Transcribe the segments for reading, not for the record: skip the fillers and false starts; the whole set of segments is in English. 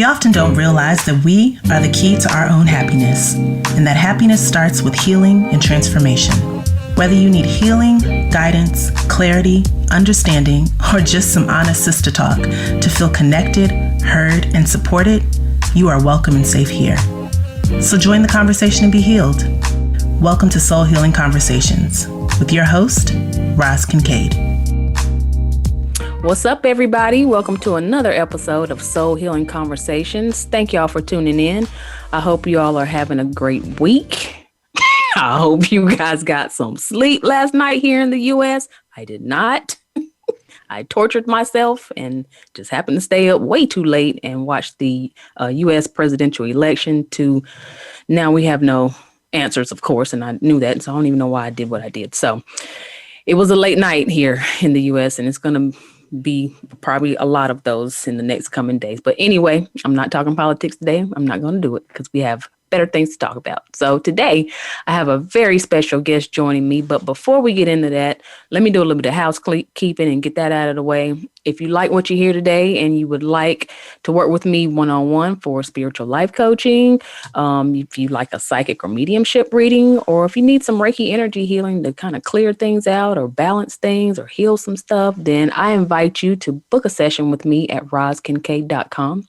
often don't realize that we are the key to our own happiness, and that happiness starts with healing and transformation. Whether you need healing, guidance, clarity, understanding, or just some honest sister talk to feel connected, heard, and supported, you are welcome and safe here. So join the conversation and be healed. Welcome to Soul Healing Conversations with your host, Roz Kincaid. What's up, everybody? Welcome to another episode of Soul Healing Conversations. Thank y'all for tuning in. I hope you all are having a great week. I hope you guys got some sleep last night here in the U.S. I did not. I tortured myself and just happened to stay up way too late and watch the U.S. presidential election. Now we have no answers, of course, and I knew that, so I don't even know why I did what I did. So it was a late night here in the U.S., and it's going to be probably a lot of those in the next coming days. But anyway, I'm not talking politics today. I'm not going to do it because we have better things to talk about. So today I have a very special guest joining me. But before we get into that, let me do a little bit of housekeeping and get that out of the way. If you like what you hear today and you would like to work with me one-on-one for spiritual life coaching, if you like a psychic or mediumship reading, or if you need some Reiki energy healing to kind of clear things out or balance things or heal some stuff, then I invite you to book a session with me at rozkincaid.com.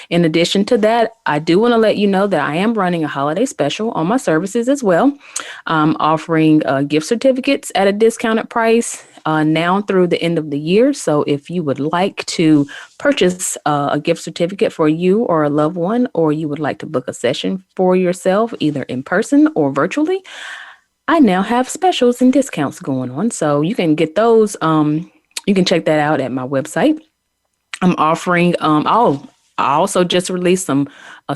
In addition to that, I do want to let you know that I am running a holiday special on my services as well. I'm offering gift certificates at a discounted price now through the end of the year. So if you would like to purchase a gift certificate for you or a loved one, or you would like to book a session for yourself, either in person or virtually, I now have specials and discounts going on. So you can get those. You can check that out at my website. I'm offering I also just released some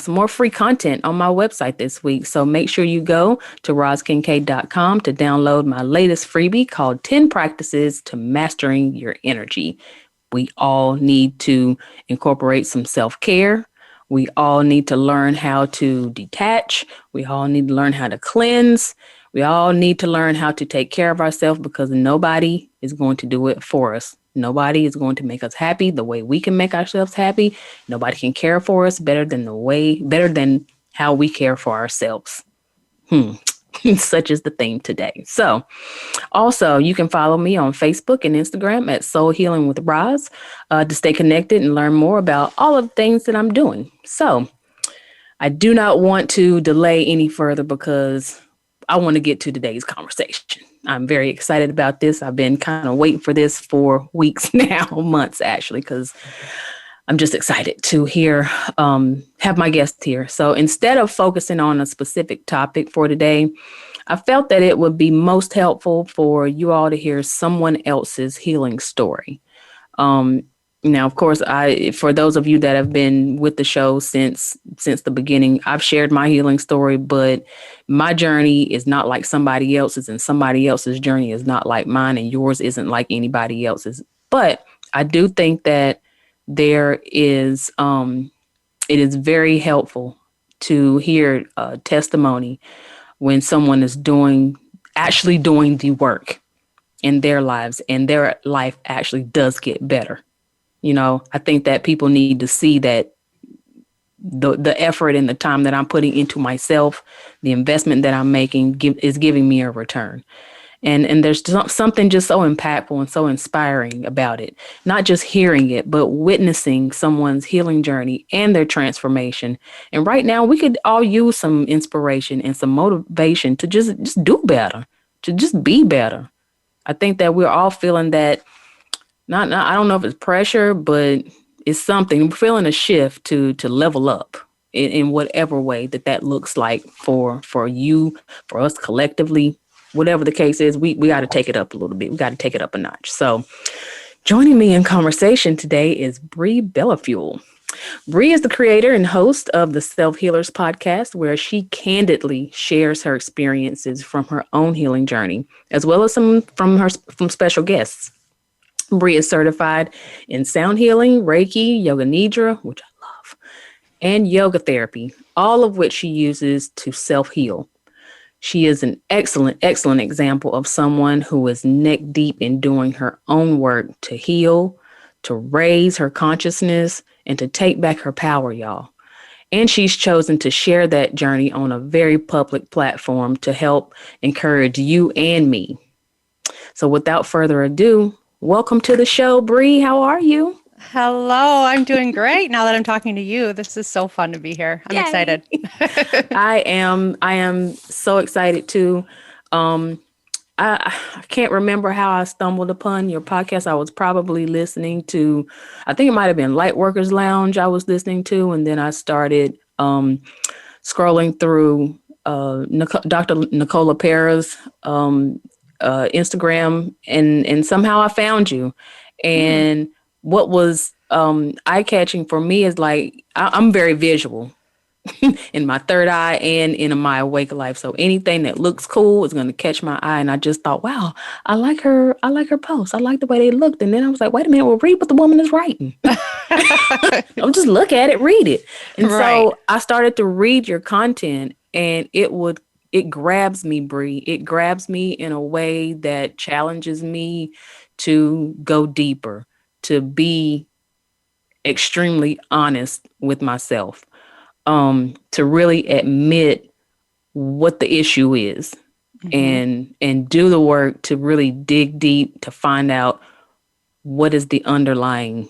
more free content on my website this week. So make sure you go to rozkincaid.com to download my latest freebie called 10 Practices to Mastering Your Energy. We all need to incorporate some self-care. We all need to learn how to detach. We all need to learn how to cleanse. We all need to learn how to take care of ourselves, because nobody is going to do it for us. Nobody is going to make us happy the way we can make ourselves happy. Nobody can care for us better than how we care for ourselves. Such is the theme today. So also you can follow me on Facebook and Instagram at Soul Healing with Roz to stay connected and learn more about all of the things that I'm doing. So I do not want to delay any further because I want to get to today's conversation. I'm very excited about this. I've been kind of waiting for this for weeks now, months actually, because I'm just excited to have my guest here. So instead of focusing on a specific topic for today, I felt that it would be most helpful for you all to hear someone else's healing story. Now, of course, for those of you that have been with the show since the beginning, I've shared my healing story, but my journey is not like somebody else's, and somebody else's journey is not like mine, and yours isn't like anybody else's. But I do think that it is very helpful to hear a testimony when someone is actually doing the work in their lives, and their life actually does get better. You know, I think that people need to see that the effort and the time that I'm putting into myself, the investment that I'm making is giving me a return. And there's something just so impactful and so inspiring about it. Not just hearing it, but witnessing someone's healing journey and their transformation. And right now we could all use some inspiration and some motivation to just do better, to just be better. I think that we're all feeling that. I don't know if it's pressure, but it's something. We're feeling a shift to level up in whatever way that looks like for you, for us collectively, whatever the case is. We got to take it up a little bit. We got to take it up a notch. So joining me in conversation today is Bree Bellefeuille. Bree is the creator and host of the Self Healers podcast, where she candidly shares her experiences from her own healing journey, as well as some from special guests. Bree is certified in sound healing, Reiki, Yoga Nidra, which I love, and yoga therapy, all of which she uses to self-heal. She is an excellent, excellent example of someone who is neck deep in doing her own work to heal, to raise her consciousness and to take back her power, y'all. And she's chosen to share that journey on a very public platform to help encourage you and me. So without further ado, welcome to the show, Bree. How are you? Hello, I'm doing great now that I'm talking to you. This is so fun to be here. I'm excited. I am so excited too. I can't remember how I stumbled upon your podcast. I was probably listening to, I think it might have been Lightworkers Lounge I was listening to, and then I started scrolling through Dr. Nicola Pera's Instagram, and somehow I found you. And what was eye-catching for me is like, I'm very visual in my third eye and in my awake life. So anything that looks cool is going to catch my eye. And I just thought, wow, I like her posts. I like the way they looked. And then I was like, wait a minute, well, read what the woman is writing. Don't just look at it, read it. And so I started to read your content, and it grabs me, Bree. It grabs me in a way that challenges me to go deeper, to be extremely honest with myself, to really admit what the issue is, and do the work to really dig deep to find out what is the underlying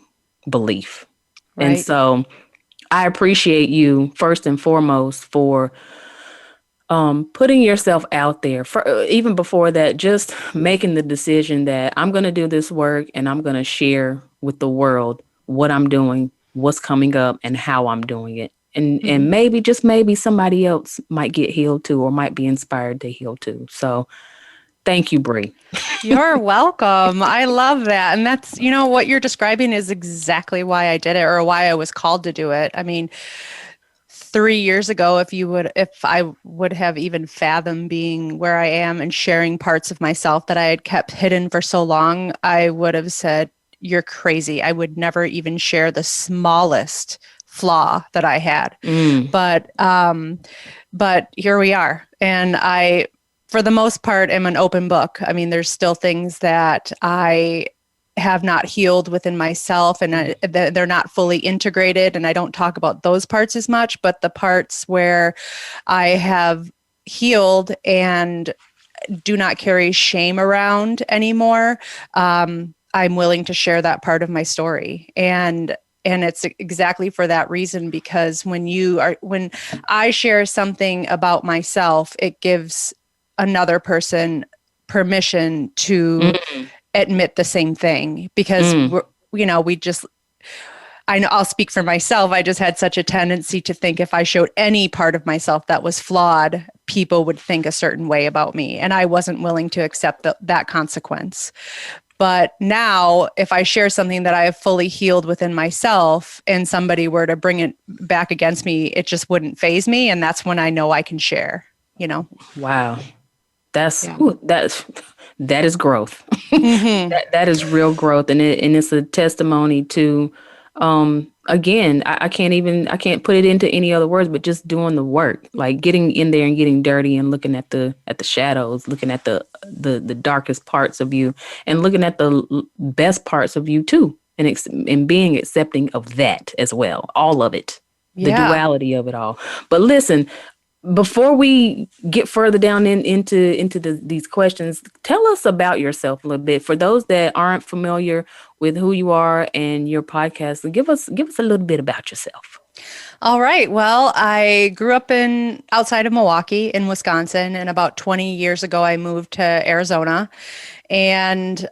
belief. Right. And so I appreciate you first and foremost for putting yourself out there. Even before that, just making the decision that I'm going to do this work and I'm going to share with the world what I'm doing, what's coming up, and how I'm doing it. And maybe, just maybe, somebody else might get healed too, or might be inspired to heal too. So thank you, Bree. You're welcome. I love that. And that's, what you're describing is exactly why I did it, or why I was called to do it. I mean, 3 years ago, if I would have even fathomed being where I am and sharing parts of myself that I had kept hidden for so long, I would have said, you're crazy. I would never even share the smallest flaw that I had. But here we are. And I, for the most part, am an open book. I mean, there's still things that I have not healed within myself, and they're not fully integrated. And I don't talk about those parts as much, but the parts where I have healed and do not carry shame around anymore, I'm willing to share that part of my story. And it's exactly for that reason, because when I share something about myself, it gives another person permission to admit the same thing, because I know, I'll speak for myself. I just had such a tendency to think if I showed any part of myself that was flawed, people would think a certain way about me. And I wasn't willing to accept that consequence. But now, if I share something that I have fully healed within myself and somebody were to bring it back against me, it just wouldn't faze me. And that's when I know I can share, Wow. That is growth. that is real growth. And it's a testimony to, again, I can't put it into any other words, but just doing the work, like getting in there and getting dirty and looking at the shadows, looking at the darkest parts of you, and looking at the best parts of you too. And being accepting of that as well. All of it, the duality of it all. But listen, before we get further down into these questions, tell us about yourself a little bit. For those that aren't familiar with who you are and your podcast, give us a little bit about yourself. All right. Well, I grew up outside of Milwaukee in Wisconsin, and about 20 years ago, I moved to Arizona, and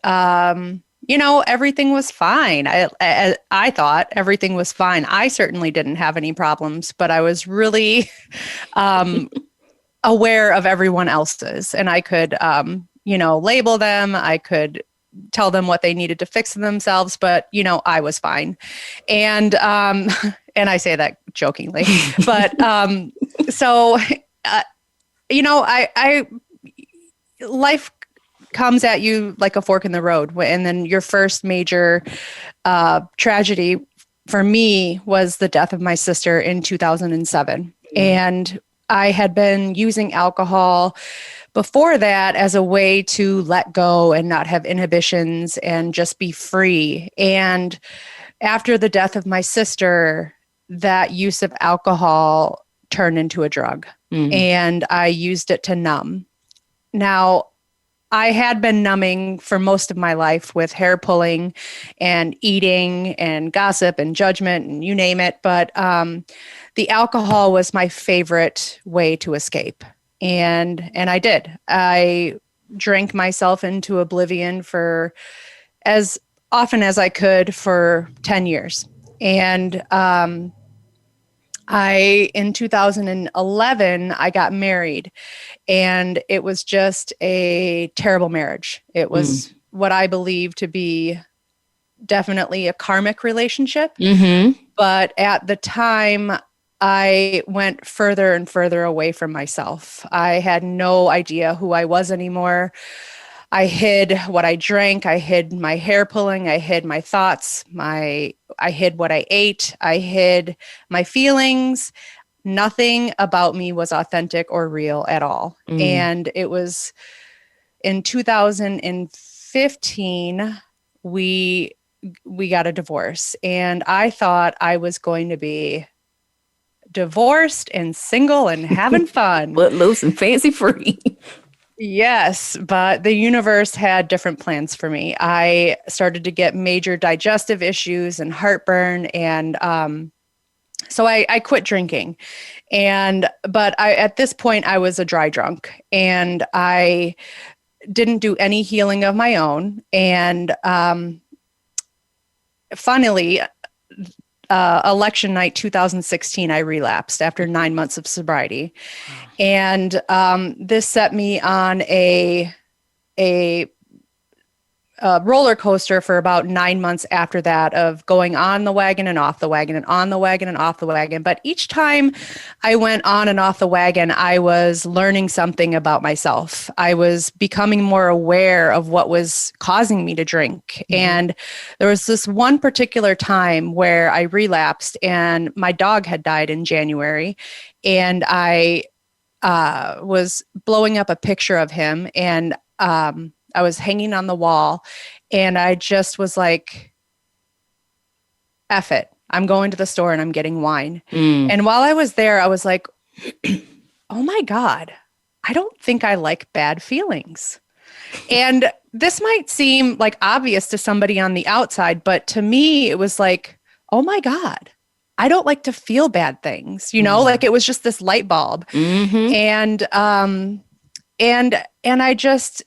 everything was fine. I thought everything was fine. I certainly didn't have any problems, but I was really aware of everyone else's, and I could, label them. I could tell them what they needed to fix themselves, but I was fine. And I say that jokingly, but life comes at you like a fork in the road. And then your first major tragedy for me was the death of my sister in 2007. And I had been using alcohol before that as a way to let go and not have inhibitions and just be free. And after the death of my sister, that use of alcohol turned into a drug, and I used it to numb. Now, I had been numbing for most of my life with hair pulling and eating and gossip and judgment and you name it. But the alcohol was my favorite way to escape. And I did. I drank myself into oblivion for as often as I could for 10 years. And in 2011, I got married, and it was just a terrible marriage. It was what I believe to be definitely a karmic relationship. But at the time, I went further and further away from myself. I had no idea who I was anymore. I hid what I drank. I hid my hair pulling. I hid my thoughts. I hid what I ate. I hid my feelings. Nothing about me was authentic or real at all. And it was in 2015, we got a divorce, and I thought I was going to be divorced and single and having fun. Let loose and fancy free. Yes, but the universe had different plans for me. I started to get major digestive issues and heartburn, and so I quit drinking. But at this point, I was a dry drunk, and I didn't do any healing of my own. And funnily, election night 2016, I relapsed after 9 months of sobriety. And this set me on a roller coaster for about 9 months after that, of going on the wagon and off the wagon and on the wagon and off the wagon. But each time I went on and off the wagon, I was learning something about myself. I was becoming more aware of what was causing me to drink. And there was this one particular time where I relapsed, and my dog had died in January. And I was blowing up a picture of him, and I was hanging on the wall, and I just was like, F it. I'm going to the store and I'm getting wine. And while I was there, I was like, oh my God, I don't think I like bad feelings. And this might seem like obvious to somebody on the outside, but to me, it was like, oh my God, I don't like to feel bad things, like it was just this light bulb. And I just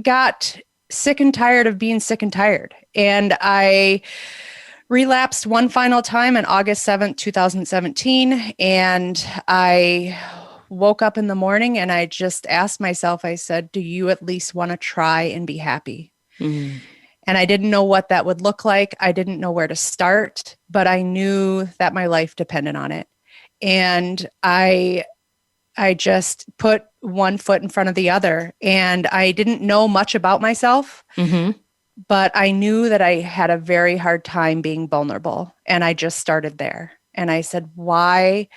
got sick and tired of being sick and tired. And I relapsed one final time on August 7th, 2017. And I woke up in the morning and I just asked myself, I said, do you at least want to try and be happy? And I didn't know what that would look like. I didn't know where to start, but I knew that my life depended on it. And I just put one foot in front of the other, and I didn't know much about myself, but I knew that I had a very hard time being vulnerable. And I just started there. And I said, why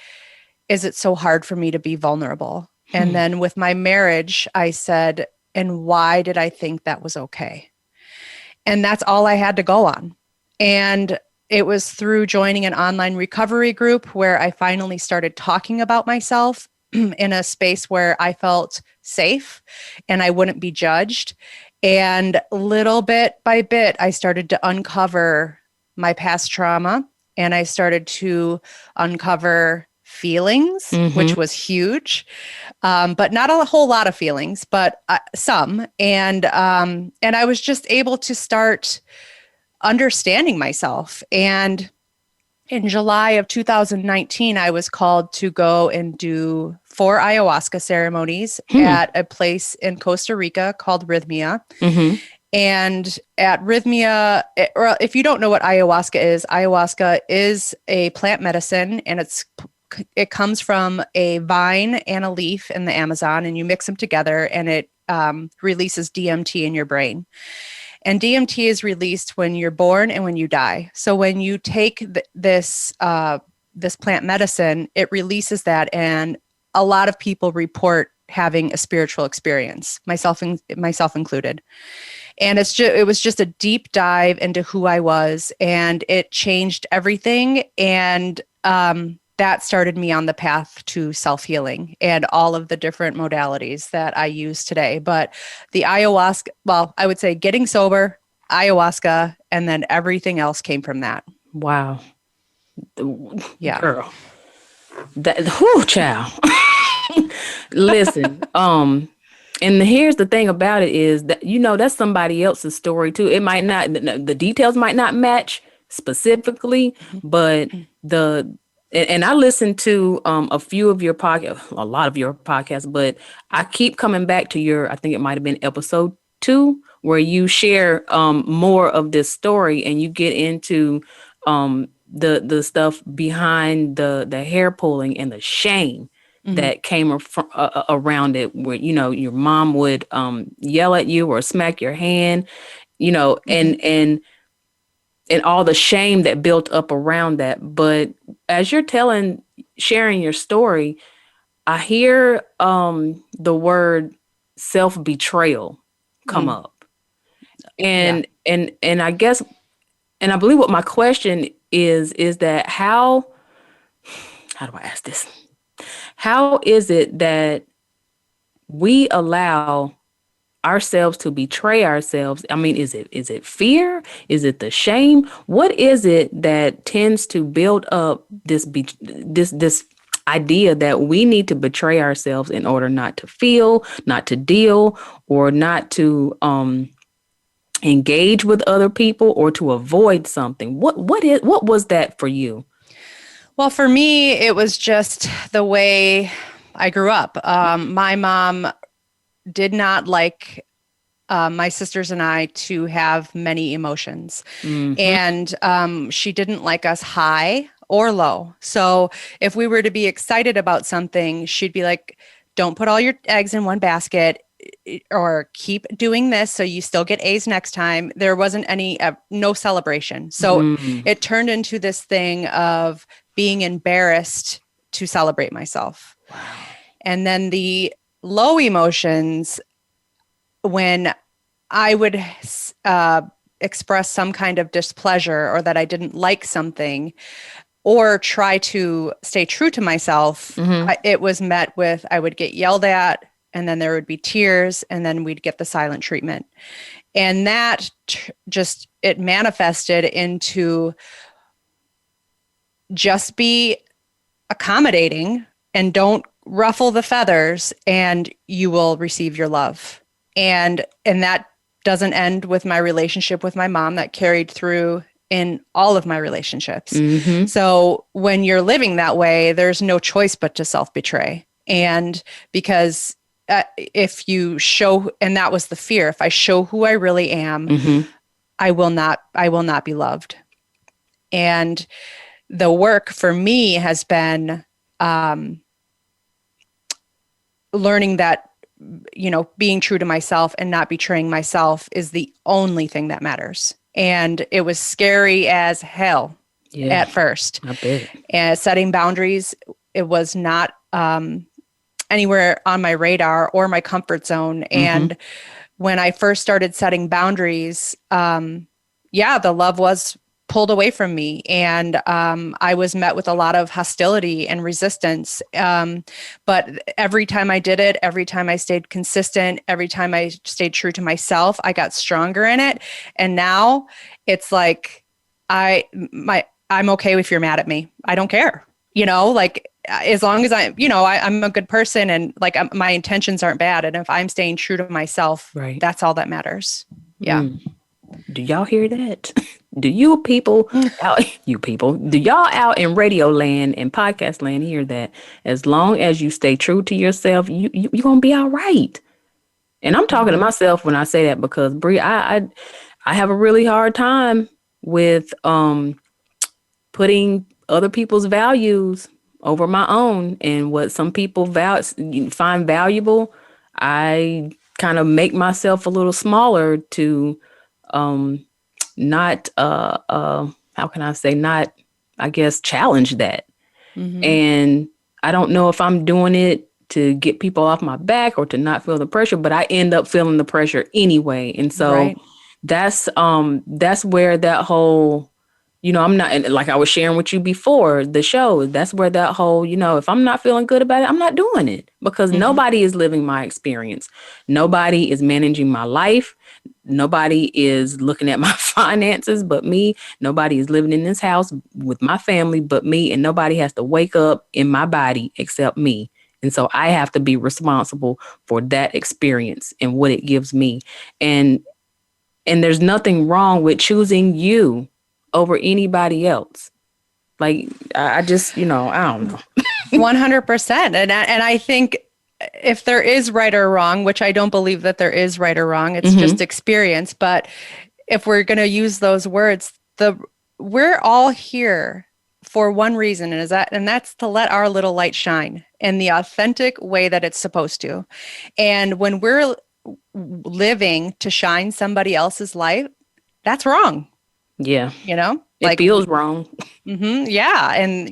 is it so hard for me to be vulnerable? And then with my marriage, I said, and why did I think that was okay? And that's all I had to go on. And it was through joining an online recovery group where I finally started talking about myself in a space where I felt safe and I wouldn't be judged. And little bit by bit, I started to uncover my past trauma, and I started to uncover feelings, which was huge, but not a whole lot of feelings, but some. And I was just able to start understanding myself. And in July of 2019, I was called to go and do 4 ayahuasca ceremonies at a place in Costa Rica called Rhythmia. And at Rhythmia, or if you don't know what ayahuasca is a plant medicine, and it comes from a vine and a leaf in the Amazon, and you mix them together, and it releases DMT in your brain. And DMT is released when you're born and when you die. So when you take this this plant medicine, it releases that. And a lot of people report having a spiritual experience, myself included. And it was just a deep dive into who I was, and it changed everything. And that started me on the path to self-healing and all of the different modalities that I use today. But the ayahuasca, well, I would say getting sober, ayahuasca, and then everything else came from that. Wow. Yeah. Girl. Whoo, child. Listen, and here's the thing about it is that, that's somebody else's story too. It might not, the details might not match specifically, but and I listened to a few of your podcasts, a lot of your podcasts, but I keep coming back to I think it might have been episode 2, where you share more of this story, and you get into the stuff behind the hair pulling and the shame that came around it, where, your mom would yell at you or smack your hand, and all the shame that built up around that. But as you're sharing your story, I hear the word self-betrayal come up. And I guess, and I believe what my question is that how do I ask this? How is it that we allow ourselves to betray ourselves? I mean, is it fear? Is it the shame? What is it that tends to build up this idea that we need to betray ourselves in order not to feel, not to deal, or not to engage with other people, or to avoid something? What was that for you? Well, for me, it was just the way I grew up. My mom did not like my sisters and I to have many emotions. And she didn't like us high or low. So if we were to be excited about something, she'd be like, don't put all your eggs in one basket, or keep doing this so you still get A's next time. There wasn't no celebration. So it turned into this thing of being embarrassed to celebrate myself. Wow. And then the low emotions, when I would express some kind of displeasure, or that I didn't like something, or try to stay true to myself, it was met with, I would get yelled at, and then there would be tears, and then we'd get the silent treatment. And that it manifested into just be accommodating and don't ruffle the feathers, and you will receive your love. And that doesn't end with my relationship with my mom. That carried through in all of my relationships. So when you're living that way, there's no choice but to self-betray. And because if you show, and that was the fear, if I show who I really am, I will not be loved. And the work for me has been learning that, being true to myself and not betraying myself is the only thing that matters. And it was scary as hell at first. I bet. And setting boundaries, it was not anywhere on my radar or my comfort zone. And when I first started setting boundaries, the love was pulled away from me, and I was met with a lot of hostility and resistance. But every time I did it, every time I stayed consistent, every time I stayed true to myself, I got stronger in it. And now it's like, I'm okay if you're mad at me. I don't care. As long as I'm a good person, and my intentions aren't bad. And if I'm staying true to myself, that's all that matters. Yeah. Do y'all hear that? Do you people do y'all out in radio land and podcast land hear that? As long as you stay true to yourself, you're going to be all right. And I'm talking to myself when I say that, because Bree, I have a really hard time with putting other people's values over my own, and what some people find valuable. I kind of make myself a little smaller to not, how can I say, not, I guess, challenge that. And I don't know if I'm doing it to get people off my back or to not feel the pressure, but I end up feeling the pressure anyway. And so that's where that whole, I'm not, and like I was sharing with you before the show, that's where that whole, if I'm not feeling good about it, I'm not doing it, because nobody is living my experience. Nobody is managing my life. Nobody is looking at my finances but me. Nobody is living in this house with my family but me. And nobody has to wake up in my body except me. And so I have to be responsible for that experience and what it gives me. And there's nothing wrong with choosing you over anybody else. Like, I just, I don't know. 100%. And I think if there is right or wrong, which I don't believe that there is right or wrong, it's just experience. But if we're going to use those words, we're all here for one reason, and that's to let our little light shine in the authentic way that it's supposed to. And when we're living to shine somebody else's light, that's wrong. Yeah. It feels wrong. Yeah. And,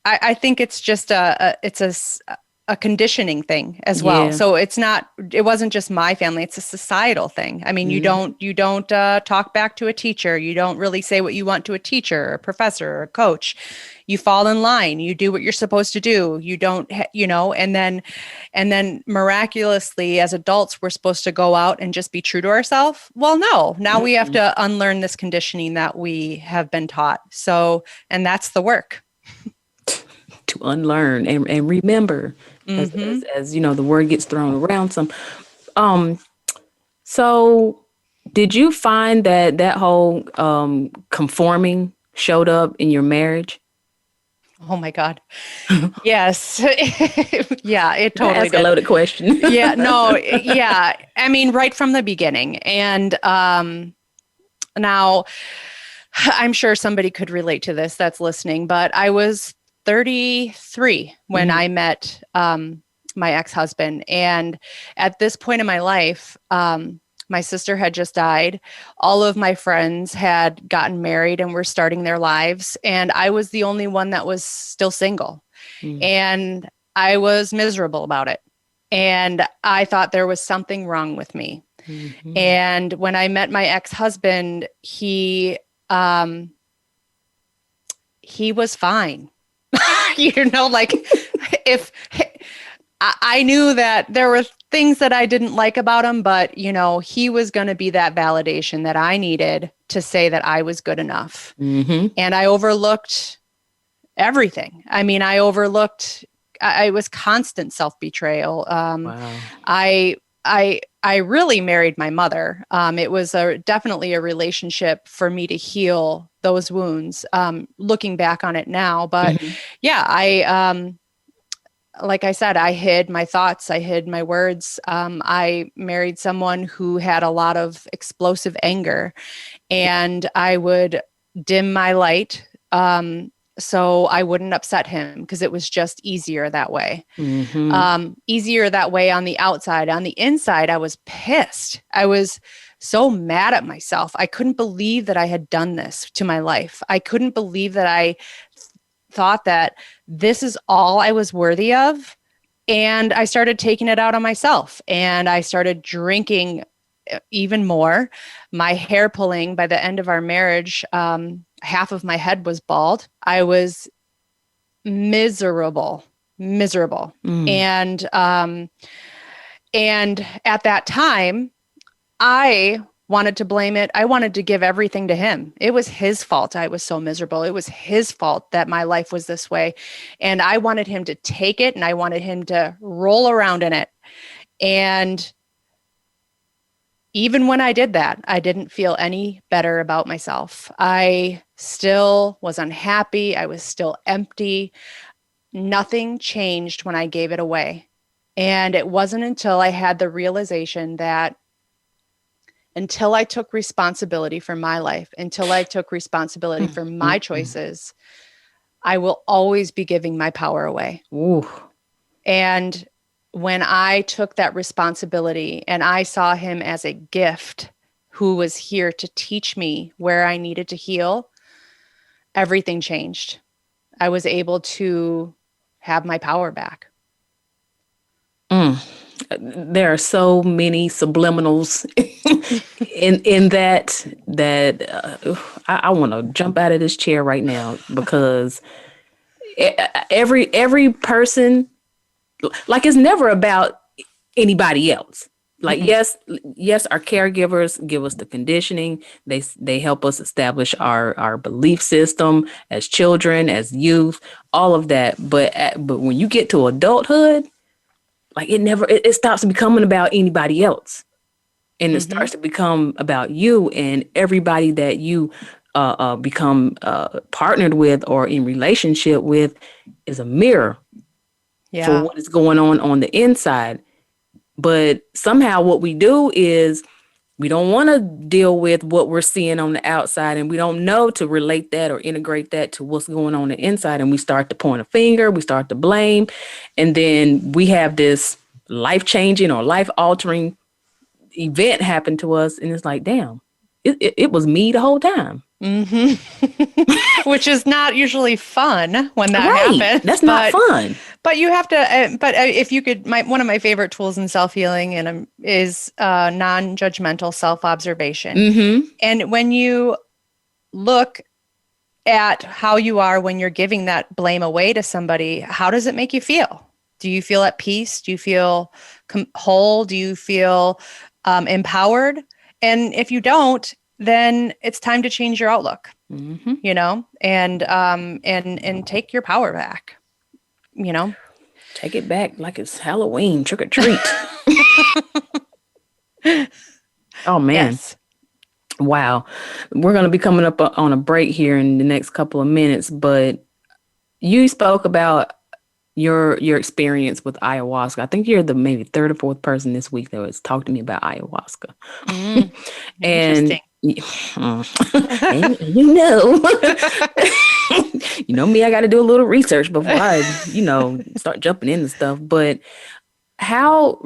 I think it's just a conditioning thing as well. Yeah. So it wasn't just my family, it's a societal thing. I mean, you don't talk back to a teacher. You don't really say what you want to a teacher or a professor or a coach. You fall in line, you do what you're supposed to do. You don't, and then miraculously as adults, we're supposed to go out and just be true to ourselves. Well, no, now we have to unlearn this conditioning that we have been taught. So, and that's the work. To unlearn and remember, as the word gets thrown around some. So did you find that whole conforming showed up in your marriage? Oh my God. Yes. Yeah, it totally That's a loaded question. Yeah, no, yeah. I mean, right from the beginning. And now I'm sure somebody could relate to this that's listening, but I was 33 when I met my ex-husband. And at this point in my life, my sister had just died. All of my friends had gotten married and were starting their lives. And I was the only one that was still single. And I was miserable about it. And I thought there was something wrong with me. And when I met my ex-husband, he was fine. If I knew that there were things that I didn't like about him, but he was going to be that validation that I needed to say that I was good enough. And I overlooked everything. I mean, I was constant self-betrayal. Wow. I really married my mother. It was definitely a relationship for me to heal those wounds, looking back on it now. But yeah, like I said, I hid my thoughts. I hid my words. I married someone who had a lot of explosive anger, and I would dim my light so I wouldn't upset him, because it was just easier that way. Easier that way on the outside. On the inside, I was pissed. I was so mad at myself. I couldn't believe that I had done this to my life. I couldn't believe that I thought that this is all I was worthy of. And I started taking it out on myself, and I started drinking even more. My hair pulling by the end of our marriage, half of my head was bald. I was miserable. And at that time, I wanted to blame it. I wanted to give everything to him. It was his fault I was so miserable. It was his fault that my life was this way. And I wanted him to take it, and I wanted him to roll around in it. And even when I did that, I didn't feel any better about myself. I still was unhappy. I was still empty. Nothing changed when I gave it away. And it wasn't until I had the realization that until I took responsibility for my life, until I took responsibility for my choices, I will always be giving my power away. Ooh. And when I took that responsibility and I saw him as a gift who was here to teach me where I needed to heal, everything changed. I was able to have my power back. There are so many subliminals in that I want to jump out of this chair right now, because every person, like, it's never about anybody else. Like, yes, our caregivers give us the conditioning. They help us establish our belief system as children, as youth, all of that. But when you get to adulthood, like, it stops becoming about anybody else, and it starts to become about you, and everybody that you become partnered with or in relationship with is a mirror for what is going on the inside. But somehow what we do is we don't want to deal with what we're seeing on the outside, and we don't know to relate that or integrate that to what's going on the inside. And we start to point a finger, we start to blame, and then we have this life-changing or life-altering event happen to us, and it's like, damn, it was me the whole time. Which is not usually fun when that happens. That's not fun. But you have to. But if you could, one of my favorite tools in self-healing is non-judgmental self-observation. And when you look at how you are when you're giving that blame away to somebody, how does it make you feel? Do you feel at peace? Do you feel whole? Do you feel empowered? And if you don't, then it's time to change your outlook, you know, and take your power back, you know. Take it back like it's Halloween, trick or treat. Oh, man. Yes. Wow. We're going to be coming up on a break here in the next couple of minutes, but you spoke about your experience with ayahuasca. I think you're the maybe third or fourth person this week that has talked to me about ayahuasca. Interesting. And you know me, I got to do a little research before I, start jumping into stuff. But what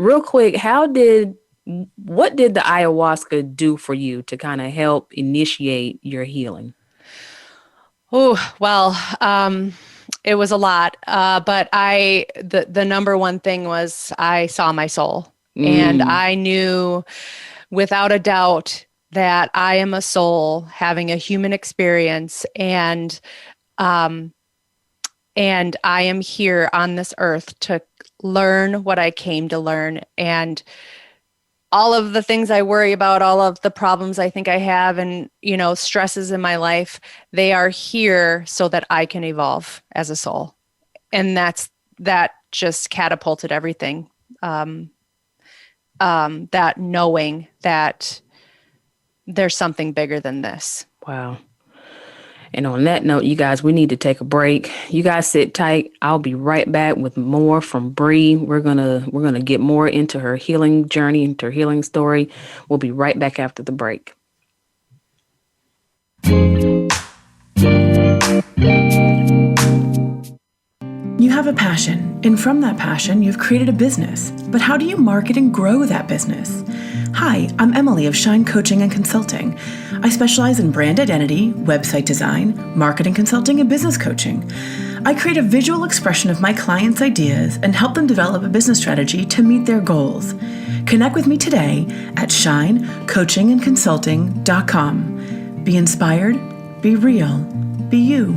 did the ayahuasca do for you to kind of help initiate your healing? Oh, well, it was a lot. But the number one thing was I saw my soul, and I knew without a doubt that I am a soul having a human experience, and I am here on this earth to learn what I came to learn. And all of the things I worry about, all of the problems I think I have, and, stresses in my life, they are here so that I can evolve as a soul. And that just catapulted everything. That knowing that there's something bigger than this. Wow. And on that note, you guys, we need to take a break. You guys sit tight. I'll be right back with more from Bree. We're gonna get more into her healing journey, into her healing story. We'll be right back after the break. You have a passion, and from that passion, you've created a business. But how do you market and grow that business? Hi, I'm Emily of Shine Coaching and Consulting. I specialize in brand identity, website design, marketing consulting, and business coaching. I create a visual expression of my clients' ideas and help them develop a business strategy to meet their goals. Connect with me today at shinecoachingandconsulting.com. Be inspired, be real, be you.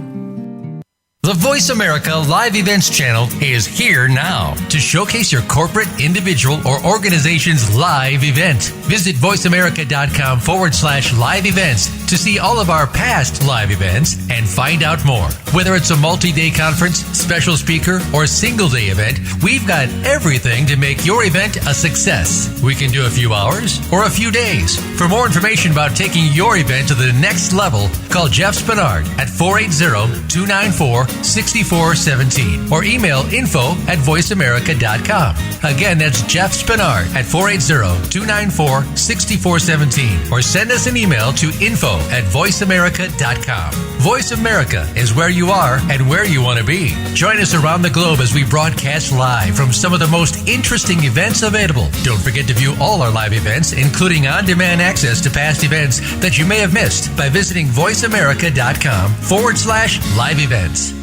The Voice America Live Events channel is here now to showcase your corporate, individual, or organization's live event. Visit voiceamerica.com/live events to see all of our past live events and find out more. Whether it's a multi-day conference, special speaker, or single-day event, we've got everything to make your event a success. We can do a few hours or a few days. For more information about taking your event to the next level, call Jeff Spinard at 480-294 480-294-6417 or email info@voiceamerica.com. Again, that's Jeff Spinard at 480-294-6417 or send us an email to info@voiceamerica.com. Voice America is where you are and where you want to be. Join us around the globe as we broadcast live from some of the most interesting events available. Don't forget to view all our live events, including on-demand access to past events that you may have missed by visiting voiceamerica.com/live events.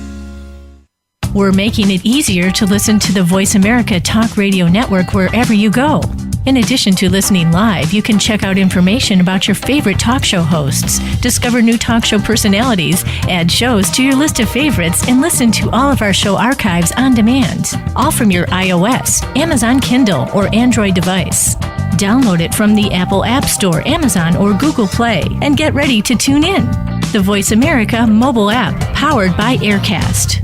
We're making it easier to listen to the Voice America Talk Radio Network wherever you go. In addition to listening live, you can check out information about your favorite talk show hosts, discover new talk show personalities, add shows to your list of favorites, and listen to all of our show archives on demand, all from your iOS, Amazon Kindle, or Android device. Download it from the Apple App Store, Amazon, or Google Play, and get ready to tune in. The Voice America mobile app, powered by Aircast.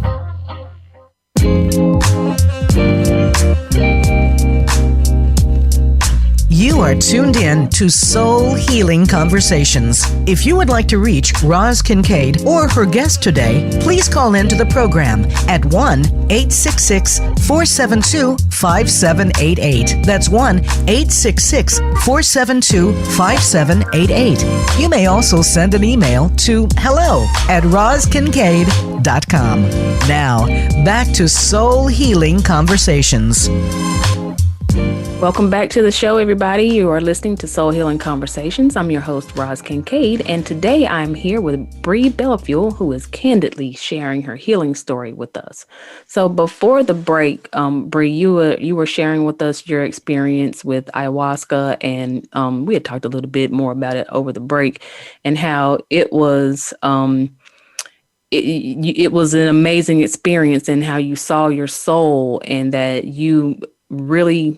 You are tuned in to Soul Healing Conversations. If you would like to reach Roz Kincaid or her guest today, please call into the program at 1-866-472-5788. That's 1-866-472-5788. You may also send an email to hello@rozkincaid.com. Now, back to Soul Healing Conversations. Welcome back to the show, everybody. You are listening to Soul Healing Conversations. I'm your host, Roz Kincaid, and today I'm here with Bree Bellefeuille, who is candidly sharing her healing story with us. So before the break, Bree, you were sharing with us your experience with ayahuasca, and we had talked a little bit more about it over the break, and how it was it was an amazing experience, and how you saw your soul, and that you really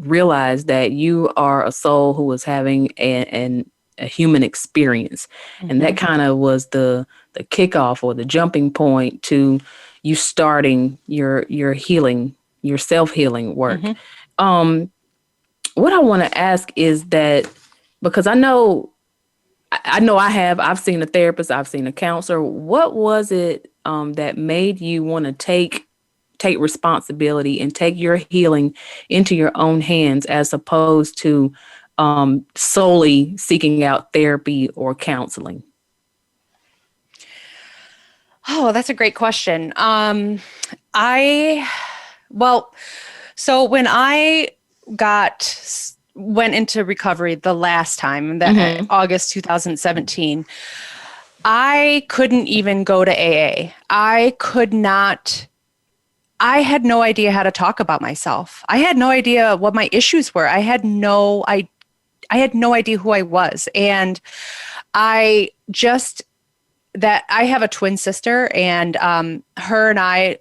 realize that you are a soul who was having a human experience. Mm-hmm. And that kind of was the kickoff or the jumping point to you starting your healing, your self-healing work. Mm-hmm. What I want to ask is that, because I've seen a therapist, I've seen a counselor. What was it that made you want to take responsibility and take your healing into your own hands, as opposed to solely seeking out therapy or counseling? Oh, that's a great question. So when I went into recovery the last time, August 2017, I couldn't even go to AA. I had no idea how to talk about myself. I had no idea what my issues were. I had no idea who I was. And I have a twin sister, and her and I,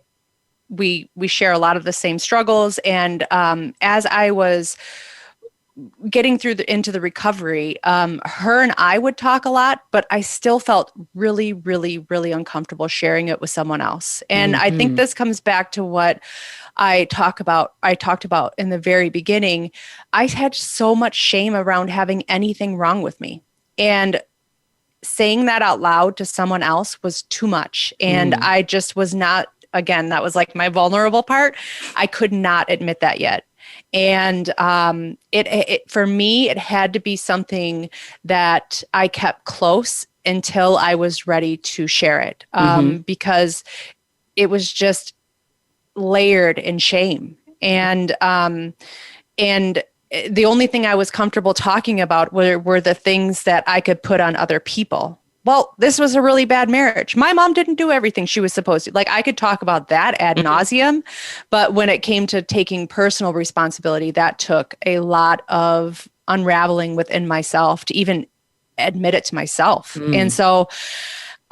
we share a lot of the same struggles. And as I was getting into the recovery, her and I would talk a lot, but I still felt really, really, really uncomfortable sharing it with someone else. And mm-hmm. I think this comes back to what I talked about in the very beginning. I had so much shame around having anything wrong with me. And saying that out loud to someone else was too much. And I just was not, again, that was like my vulnerable part. I could not admit that yet. And it for me, it had to be something that I kept close until I was ready to share it, because it was just layered in shame. And the only thing I was comfortable talking about were the things that I could put on other people. Well, this was a really bad marriage. My mom didn't do everything she was supposed to. Like, I could talk about that ad nauseum, but when it came to taking personal responsibility, that took a lot of unraveling within myself to even admit it to myself. And so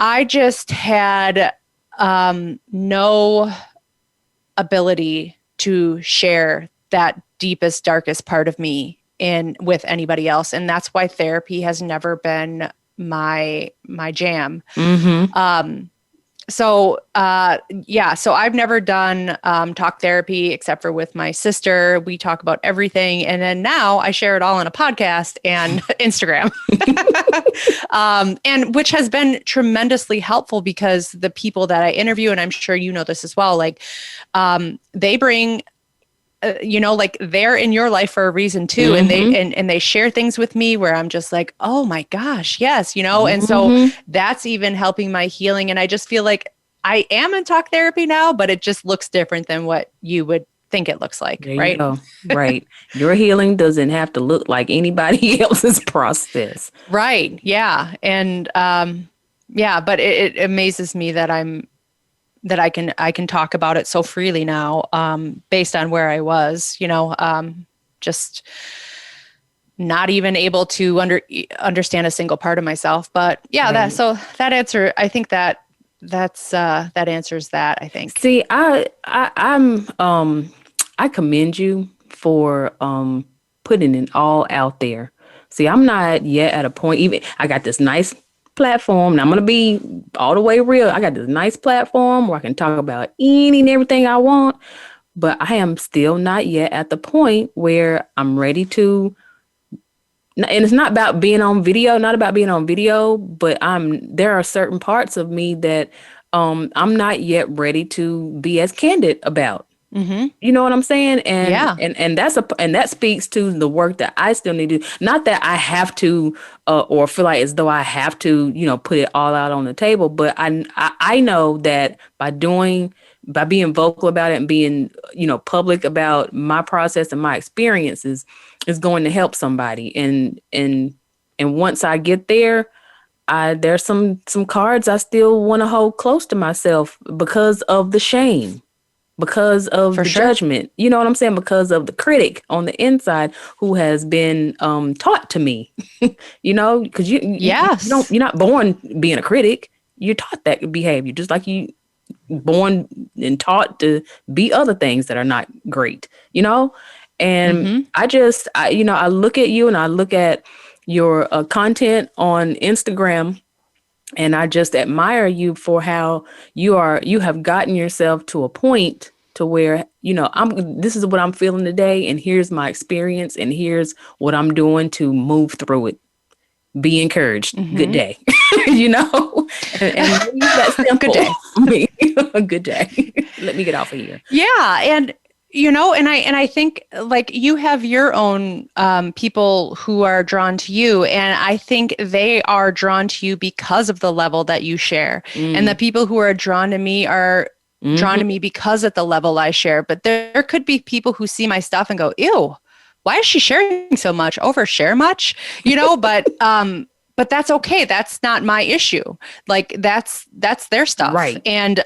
I just had no ability to share that deepest, darkest part of me with anybody else. And that's why therapy has never been my jam. so I've never done talk therapy except for with my sister. We talk about everything. And then now I share it all on a podcast and Instagram, and which has been tremendously helpful because the people that I interview, and I'm sure you know this as well, like they bring like they're in your life for a reason too. Mm-hmm. And they share things with me where I'm just like, oh my gosh, yes, and so that's even helping my healing. And I just feel like I am in talk therapy now, but it just looks different than what you would think it looks like. There right. You go. Right. Your healing doesn't have to look like anybody else's process. Right. Yeah. And, but it amazes me that I can talk about it so freely now, based on where I was, just not even able to understand a single part of myself. But yeah, Right. that answer, I think that answers that, I think. See, I commend you for putting it all out there. See, I'm not yet at a point, even I got this nice platform, and I'm going to be all the way real. I got this nice platform where I can talk about any and everything I want, but I am still not yet at the point where I'm ready to, and it's not about being on video, but there are certain parts of me that I'm not yet ready to be as candid about. Mm-hmm. You know what I'm saying? And yeah. and that speaks to the work that I still need to do. Not that I have to or feel like as though I have to, put it all out on the table. But I know that by being vocal about it and being, public about my process and my experiences is going to help somebody. And once I get there, there's some cards I still want to hold close to myself because of the shame. Because of the judgment, you know what I'm saying? Because of the critic on the inside who has been taught to me, because you're not born being a critic. You're taught that behavior, just like you born and taught to be other things that are not great, And I look at you and I look at your content on Instagram. And I just admire you for how you have gotten yourself to a point to where, this is what I'm feeling today. And here's my experience. And here's what I'm doing to move through it. Be encouraged. Mm-hmm. Good day. And that's simple. Good day. A good day. Let me get off of here. Yeah. And and I think like you have your own people who are drawn to you, and I think they are drawn to you because of the level that you share. And the people who are drawn to me are drawn to me because of the level I share. But there could be people who see my stuff and go, ew, why is she sharing so much? Overshare much? But that's okay. That's not my issue. Like that's their stuff. Right. And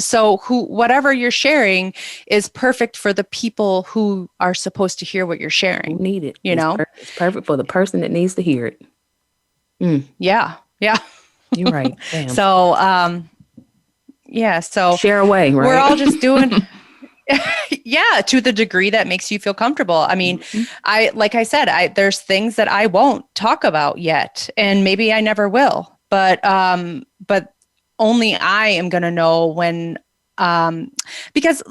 so whatever you're sharing is perfect for the people who are supposed to hear what you're sharing. Who need it. It's perfect for the person that needs to hear it. Yeah. Yeah. You're right. Damn. So, so share away, right? We're all just doing to the degree that makes you feel comfortable. I mean, like I said, there's things that I won't talk about yet, and maybe I never will, but only I am going to know when, because,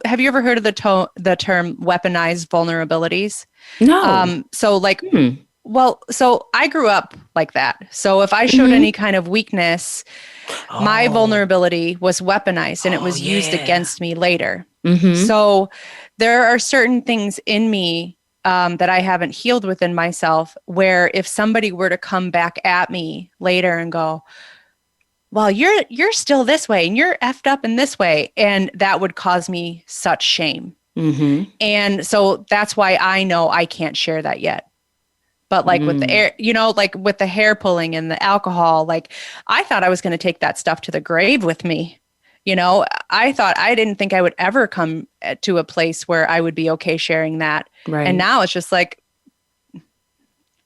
have you ever heard of the term weaponized vulnerabilities? No. So I grew up like that. So if I showed any kind of weakness, my vulnerability was weaponized and it was used against me later. Mm-hmm. So there are certain things in me that I haven't healed within myself, where if somebody were to come back at me later and go, well, you're still this way and you're effed up in this way, and that would cause me such shame. Mm-hmm. And so that's why I know I can't share that yet. But like with the air, like with the hair pulling and the alcohol, like I thought I was going to take that stuff to the grave with me. I didn't think I would ever come to a place where I would be okay sharing that. Right. And now it's just like,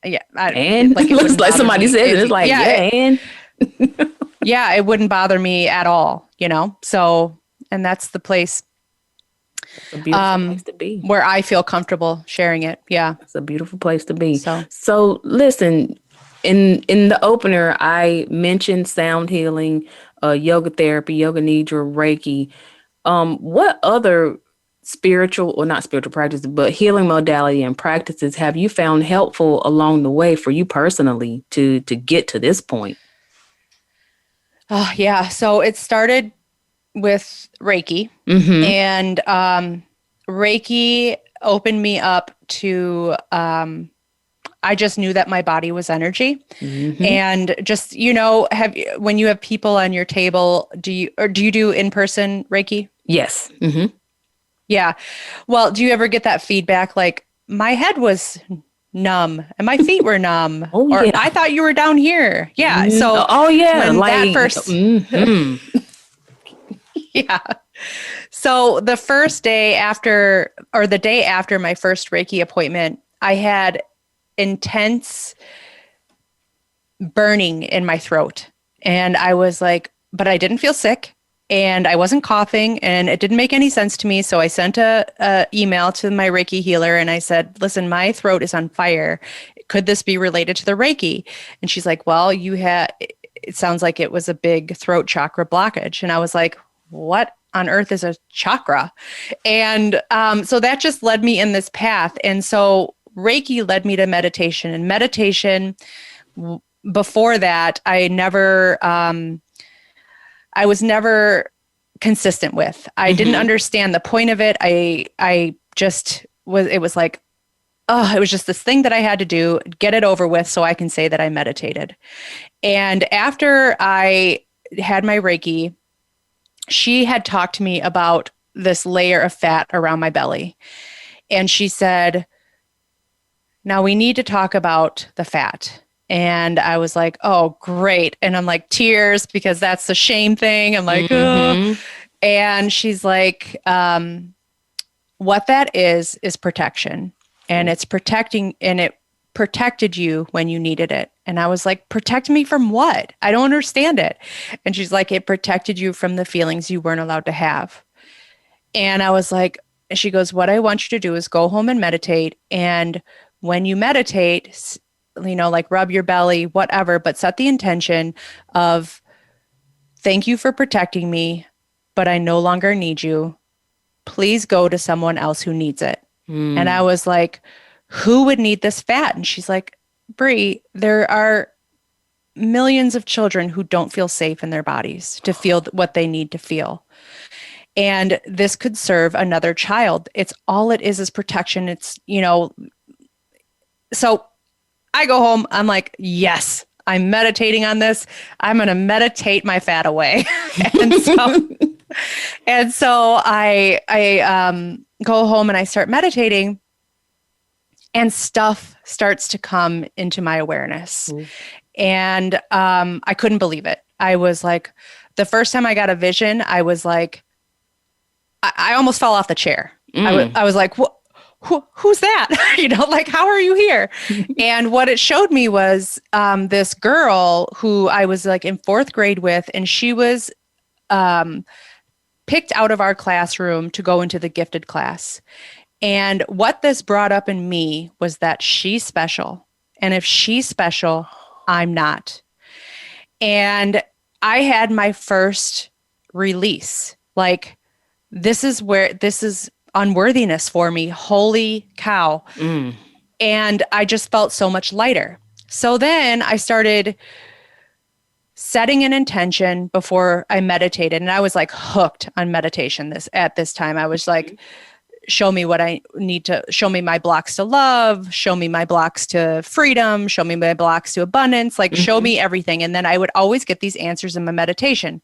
yeah. Like somebody said, it's like, and yeah, it wouldn't bother me at all, So, and that's the place. It's a beautiful place to be, where I feel comfortable sharing it. Yeah. It's a beautiful place to be. So listen, in the opener, I mentioned sound healing, yoga therapy, yoga nidra, Reiki. What other spiritual, or not spiritual practices, but healing modality and practices have you found helpful along the way for you personally to get to this point? Oh, yeah. So it started with Reiki, and Reiki opened me up to, I just knew that my body was energy. And just, when you have people on your table, do you do in-person Reiki? Yes. Yeah. Well, do you ever get that feedback like, my head was numb and my feet were numb, or yeah. I thought you were down here? Yeah. So, yeah, when like that first, yeah. So the first day after, or the day after my first Reiki appointment, I had intense burning in my throat. And I was like, but I didn't feel sick and I wasn't coughing and it didn't make any sense to me. So I sent a email to my Reiki healer and I said, listen, my throat is on fire. Could this be related to the Reiki? And she's like, well, it sounds like it was a big throat chakra blockage. And I was like, what on earth is a chakra? And so that just led me in this path. And so Reiki led me to meditation, and meditation before that, I was never consistent with. I didn't understand the point of it. I just was, it was like, oh, it was just this thing that I had to do, get it over with so I can say that I meditated. And after I had my Reiki, she had talked to me about this layer of fat around my belly. And she said, now we need to talk about the fat. And I was like, oh, great. And I'm like, tears, because that's the shame thing. I'm like, oh. And she's like, what that is protection. And it's protecting, and it protected you when you needed it. And I was like, protect me from what? I don't understand it. And she's like, it protected you from the feelings you weren't allowed to have. And I was like, she goes, what I want you to do is go home and meditate. And when you meditate, like rub your belly, whatever, but set the intention of, thank you for protecting me, but I no longer need you. Please go to someone else who needs it. And I was like, who would need this fat? And she's like, Bree, there are millions of children who don't feel safe in their bodies to feel what they need to feel. And this could serve another child. It's all it is protection. It's, so I go home. I'm like, yes, I'm meditating on this. I'm going to meditate my fat away. and so I go home and I start meditating, and stuff starts to come into my awareness. And I couldn't believe it. I was like, the first time I got a vision, I was like, I almost fell off the chair. I was like, who's that? Like, how are you here? And what it showed me was this girl who I was like in 4th grade with, and she was picked out of our classroom to go into the gifted class. And what this brought up in me was that she's special. And if she's special, I'm not. And I had my first release. Like, this is unworthiness for me. Holy cow. And I just felt so much lighter. So then I started setting an intention before I meditated. And I was like hooked on meditation at this time. I was like, show me what I need to, show me my blocks to love, show me my blocks to freedom, show me my blocks to abundance, like show me everything. And then I would always get these answers in my meditation.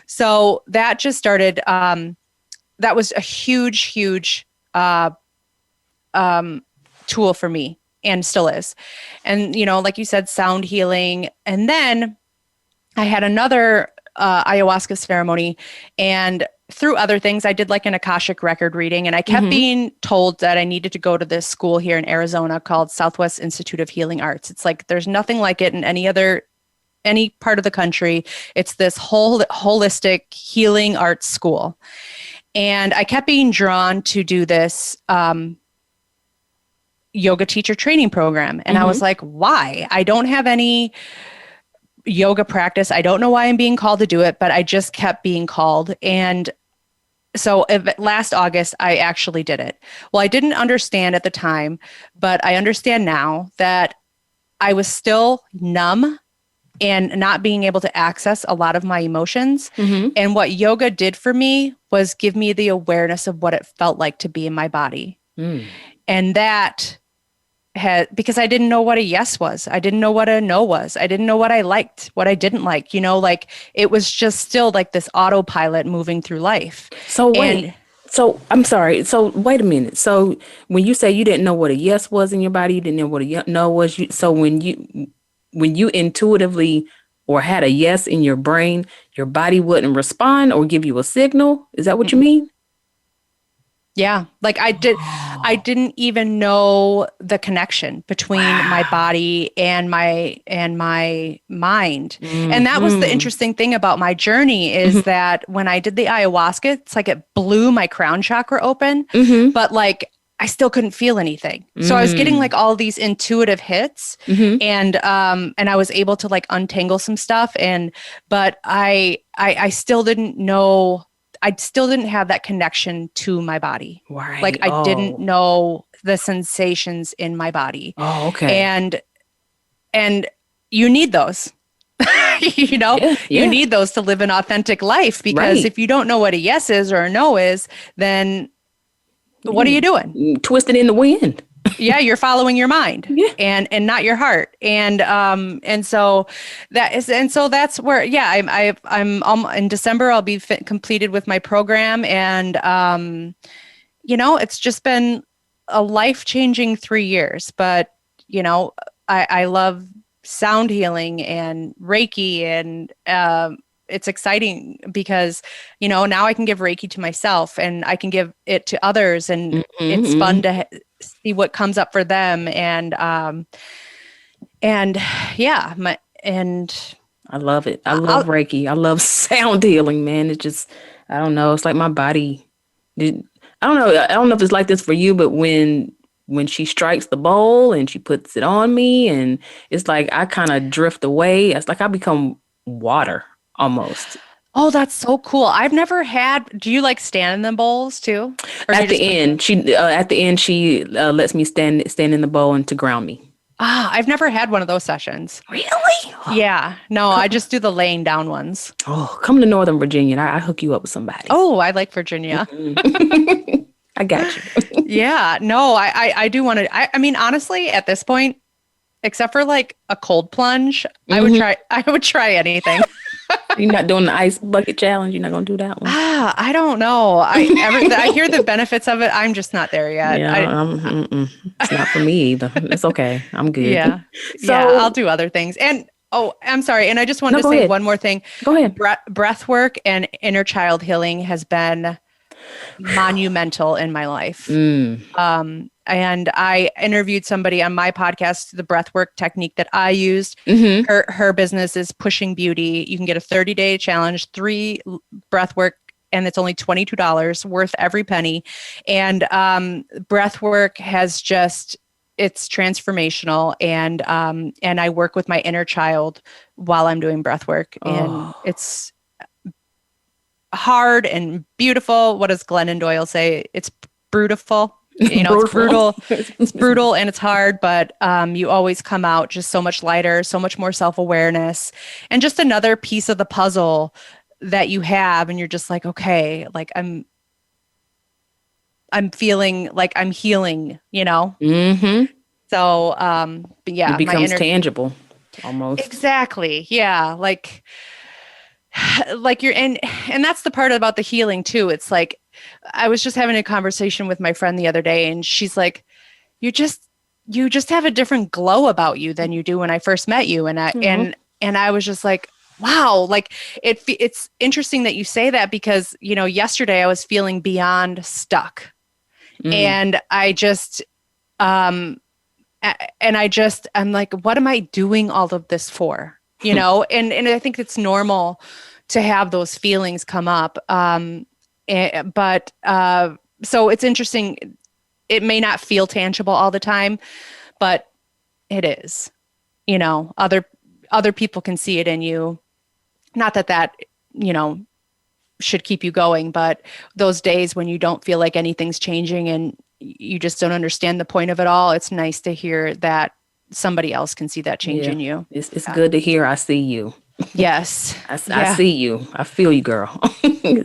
So that just started, that was a huge tool for me, and still is. And, like you said, sound healing. And then I had another ayahuasca ceremony, and through other things, I did like an Akashic record reading, and I kept being told that I needed to go to this school here in Arizona called Southwest Institute of Healing Arts. It's like, there's nothing like it in any part of the country. It's this whole holistic healing arts school. And I kept being drawn to do this yoga teacher training program. And I was like, why? I don't have any yoga practice. I don't know why I'm being called to do it, but I just kept being called. And so last August, I actually did it. Well, I didn't understand at the time, but I understand now that I was still numb and not being able to access a lot of my emotions. And what yoga did for me was give me the awareness of what it felt like to be in my body. And that because I didn't know what a yes was. I didn't know what a no was. I didn't know what I liked, what I didn't like, like it was just still like this autopilot moving through life. So wait, so I'm sorry. So wait a minute. So when you say you didn't know what a yes was in your body, you didn't know what a no was. So when you intuitively or had a yes in your brain, your body wouldn't respond or give you a signal. Is that what you mean? Yeah. Like I didn't even know the connection between my body and my mind. And that was the interesting thing about my journey is that when I did the ayahuasca, it's like it blew my crown chakra open, but like I still couldn't feel anything. So I was getting like all these intuitive hits and I was able to like untangle some stuff but I still didn't know. I still didn't have that connection to my body. Right. Like I didn't know the sensations in my body. Oh, okay. And you need those, you need those to live an authentic life because if you don't know what a yes is or a no is, then what are you doing? Twisted in the wind. Yeah, you're following your mind and not your heart. And so that's where, I'm in December, I'll be completed with my program. And, it's just been a life-changing 3 years, but, I love sound healing and Reiki and, it's exciting because, now I can give Reiki to myself and I can give it to others and it's fun to see what comes up for them. And I love it. I love Reiki. I love sound healing, man. It's just, I don't know. It's like my body. I don't know. I don't know if it's like this for you, but when she strikes the bowl and she puts it on me and it's like, I kind of drift away. It's like I become water almost. Oh, that's so cool. I've never had, do you like stand in the bowls too? Or At the end, she lets me stand in the bowl and to ground me. I've never had one of those sessions. Really? Yeah. No, I just do the laying down ones. Oh, come to Northern Virginia. I hook you up with somebody. Oh, I like Virginia. I got you. Yeah. No, I do want to, I mean, honestly, at this point, except for like a cold plunge, I would try anything. You're not doing the ice bucket challenge. You're not going to do that one. I don't know. I hear the benefits of it. I'm just not there yet. Yeah, it's not for me either. It's okay. I'm good. Yeah. So I'll do other things. And I'm sorry. And I just wanted to say one more thing. Go ahead. Breath work and inner child healing has been monumental in my life. And I interviewed somebody on my podcast, the breathwork technique that I used. Her business is Pushing Beauty. You can get a 30-day challenge, 3 breathwork, and it's only $22, worth every penny. And breathwork has it's transformational. And I work with my inner child while I'm doing breathwork. And it's hard and beautiful. What does Glennon Doyle say? It's brutal. It's brutal. It's brutal and it's hard, but you always come out just so much lighter, so much more self-awareness, and just another piece of the puzzle that you have. And you're just like, okay, like I'm feeling like I'm healing, So, but yeah, it becomes tangible almost. Exactly. Yeah. Like you're and that's the part about the healing too. It's like, I was just having a conversation with my friend the other day and she's like, you just have a different glow about you than you do when I first met you. And I was just like, wow, like it's interesting that you say that because, yesterday I was feeling beyond stuck and I'm like, what am I doing all of this for? And I think it's normal to have those feelings come up. So it's interesting. It may not feel tangible all the time, but it is, other people can see it in you. Not that, should keep you going, but those days when you don't feel like anything's changing and you just don't understand the point of it all, it's nice to hear that somebody else can see that change in you. It's good to hear. I see you. Yes. I see you. I feel you, girl.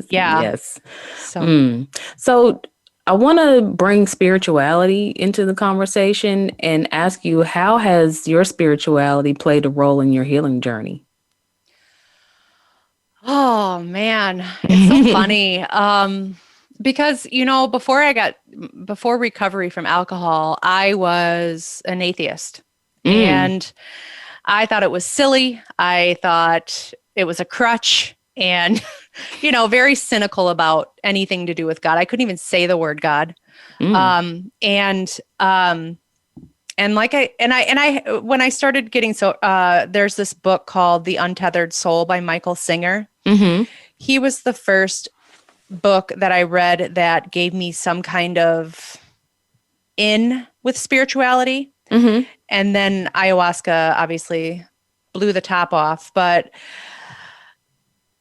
Yeah. Yes. So I want to bring spirituality into the conversation and ask you, how has your spirituality played a role in your healing journey? Oh man, it's so funny. Because, before recovery from alcohol, I was an atheist and I thought it was silly. I thought it was a crutch and, very cynical about anything to do with God. I couldn't even say the word God. When I started getting there's this book called The Untethered Soul by Michael Singer. Mm-hmm. He was the first book that I read that gave me some kind of in with spirituality. Mm-hmm. And then ayahuasca obviously blew the top off, but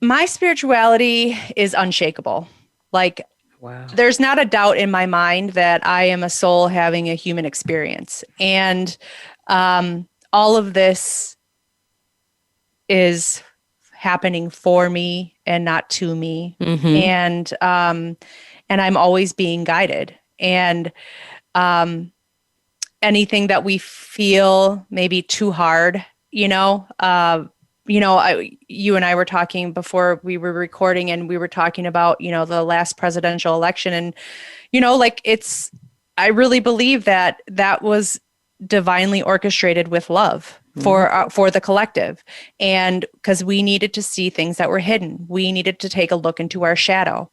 my spirituality is unshakable. Like, wow. There's not a doubt in my mind that I am a soul having a human experience. And all of this is happening for me and not to me. Mm-hmm. And I'm always being guided. And anything that we feel maybe too hard, you and I were talking before we were recording, and we were talking about, the last presidential election. And, I really believe that was divinely orchestrated with love for the collective. And because we needed to see things that were hidden, we needed to take a look into our shadow.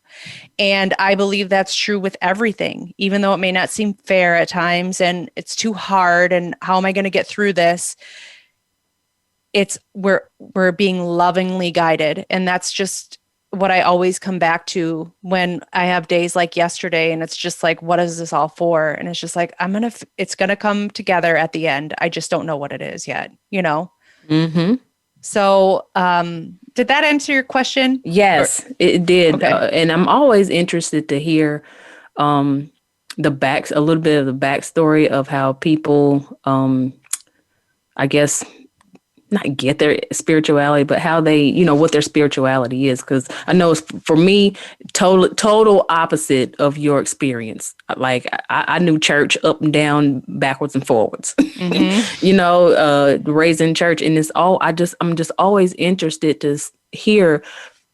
And I believe that's true with everything, even though it may not seem fair at times and it's too hard. And how am I going to get through this? We're being lovingly guided. And that's just what I always come back to when I have days like yesterday, and it's just like, what is this all for? And it's just like, it's going to come together at the end. I just don't know what it is yet, Mm-hmm. So, did that answer your question? Yes, it did. Okay. And I'm always interested to hear, a little bit of the backstory of how people, I guess, not get their spirituality, but how they, what their spirituality is. Because I know for me, total opposite of your experience. Like I knew church up and down, backwards and forwards. Mm-hmm. Raised in church, and I'm just always interested to hear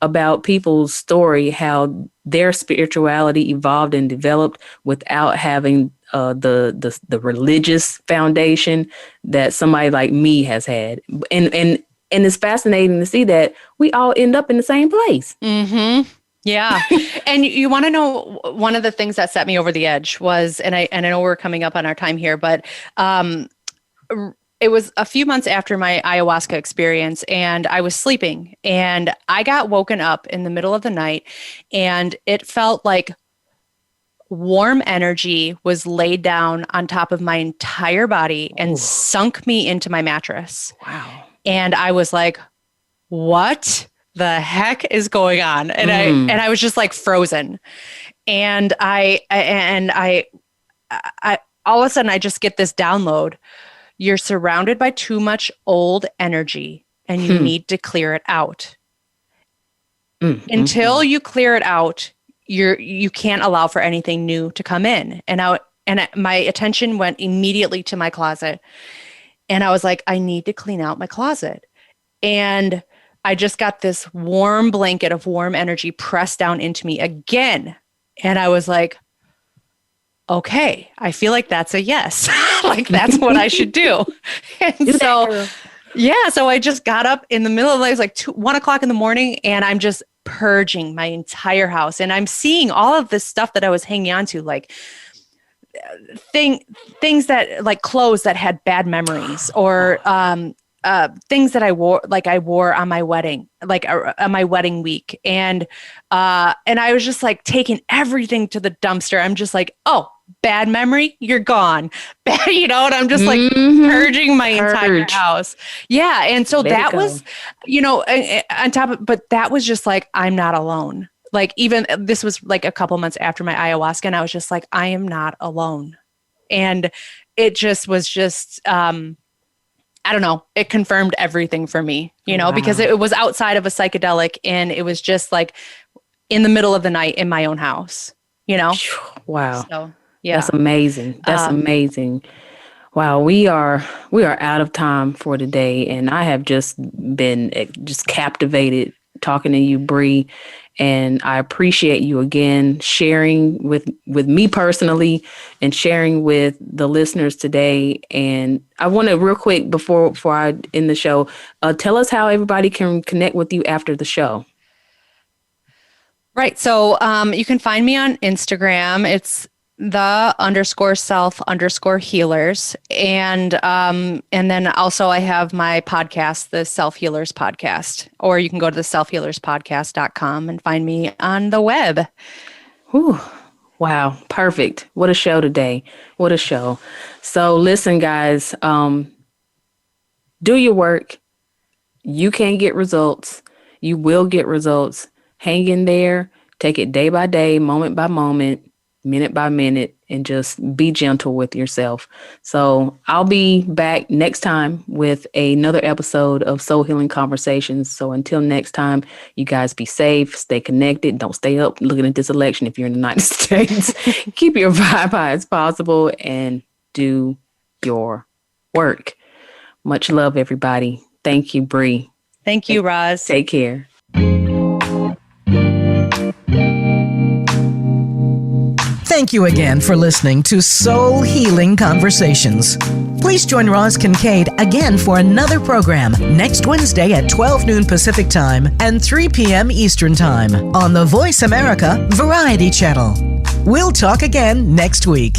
about people's story, how their spirituality evolved and developed without having the religious foundation that somebody like me has had. And it's fascinating to see that we all end up in the same place. Mm-hmm. Yeah. And you want to know, one of the things that set me over the edge was, and I know we're coming up on our time here, but it was a few months after my ayahuasca experience, and I was sleeping and I got woken up in the middle of the night, and it felt like warm energy was laid down on top of my entire body and sunk me into my mattress. Wow. And I was like, what the heck is going on? And I was just like frozen. And I all of a sudden I just get this download. You're surrounded by too much old energy and you need to clear it out. Until you clear it out, you can't allow for anything new to come in. And my attention went immediately to my closet. And I was like, I need to clean out my closet. And I just got this warm blanket of warm energy pressed down into me again. And I was like, okay, I feel like that's a yes. Like that's what I should do. And so I just got up in the middle of the night, it was like 1 o'clock in the morning, and I'm just purging my entire house. And I'm seeing all of this stuff that I was hanging on to, like things that, like clothes that had bad memories, or things that I wore on my wedding, like on my wedding week. And I was just like taking everything to the dumpster. I'm just like, oh, bad memory, you're gone. You know, and I'm just like purging my entire house. Yeah. And so that was, you know, on top of, but that was just like, I'm not alone. Like, even this was like a couple months after my ayahuasca, and I was just like, I am not alone. And it just was just, I don't know, it confirmed everything for me, you know, because it was outside of a psychedelic, and it was just like in the middle of the night in my own house, you know? Wow. So, yeah. That's amazing. That's amazing. Wow. We are out of time for today. And I have just been just captivated talking to you, Bree. And I appreciate you again sharing with me personally and sharing with the listeners today. And I want to real quick before I end the show, tell us how everybody can connect with you after the show. Right. So you can find me on Instagram. It's _self_healers. And then also I have my podcast, the Self Healers Podcast, or you can go to the selfhealerspodcast.com and find me on the web. Whew. Wow. Perfect. What a show today. What a show. So listen, guys, do your work. You can get results. You will get results. Hang in there. Take it day by day, moment by moment, minute by minute, and just be gentle with yourself. So I'll be back next time with another episode of Soul Healing Conversations. So until next time, you guys be safe, stay connected. Don't stay up looking at this election if you're in the United States. Keep your vibe high as possible and do your work. Much love, everybody. Thank you, Bree. Thank you, Roz. Take care. Thank you again for listening to Soul Healing Conversations. Please join Roz Kincaid again for another program next Wednesday at 12 noon Pacific Time and 3 p.m. Eastern Time on the Voice America Variety Channel. We'll talk again next week.